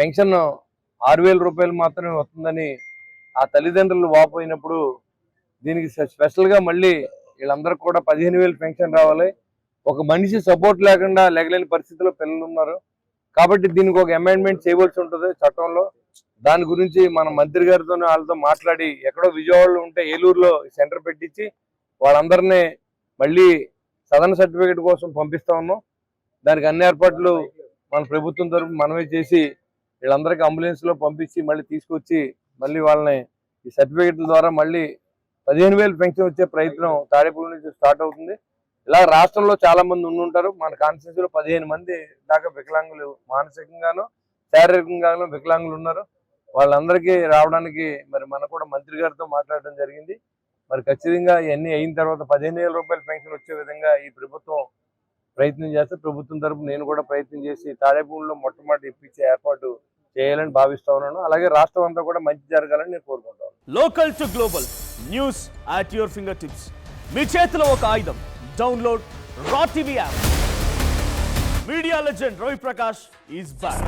Pension 6,000 రూపాయలు మాత్రమే వస్తుందని ఆ తల్లిదండ్రులు వాపోయినప్పుడు దీనికి స్పెషల్గా మళ్ళీ వీళ్ళందరూ కూడా 15,000 పెన్షన్ రావాలి. ఒక మనిషి సపోర్ట్ లేకుండా లేగలేని పరిస్థితిలో పిల్లలు ఉన్నారు కాబట్టి దీనికి ఒక అమెండ్మెంట్ చేయవలసి ఉంటుంది చట్టంలో. దాని గురించి మన మంత్రి గారితో వాళ్ళతో మాట్లాడి ఎక్కడో విజయవాడలో ఉంటే ఏలూరులో సెంటర్ పెట్టించి వాళ్ళందరినీ మళ్ళీ సదరన్ సర్టిఫికేట్ కోసం పంపిస్తా ఉన్నాం. దానికి అన్ని ఏర్పాట్లు మన ప్రభుత్వం తరఫున మనమే చేసి వీళ్ళందరికీ అంబులెన్స్లో పంపించి మళ్ళీ తీసుకొచ్చి మళ్ళీ వాళ్ళని ఈ సర్టిఫికేట్ల ద్వారా మళ్ళీ 15,000 పెన్షన్ వచ్చే ప్రయత్నం తాడేపల్లి నుంచి స్టార్ట్ అవుతుంది. ఇలా రాష్ట్రంలో చాలా మంది ఉండుంటారు. మన కాన్స్టిట్యూన్సీలో 15 మంది దాకా వికలాంగులు, మానసికంగాను శారీరకంగాను వికలాంగులు ఉన్నారు. వాళ్ళందరికీ రావడానికి మరి మనం కూడా మంత్రి గారితో మాట్లాడడం జరిగింది. మరి ఖచ్చితంగా ఇవన్నీ అయిన తర్వాత 15,000 రూపాయల పెన్షన్ వచ్చే విధంగా ఈ ప్రభుత్వం ప్రయత్నం చేస్తే ప్రభుత్వం తరఫున నేను కూడా ప్రయత్నం చేసి తాడేపల్లిలో మొట్టమొదటి ఇప్పించే ఏర్పాటు చేయాలని భావిస్తా ఉన్నాను. అలాగే రాష్ట్రం అంతా కూడా మంచి జరగాలని నేను కోరుకుంటాను. Local to global news at your fingertips. మీ చేతిలో ఒక ఆయుధం. Download Raw TV app. Media legend Ravi Prakash is back.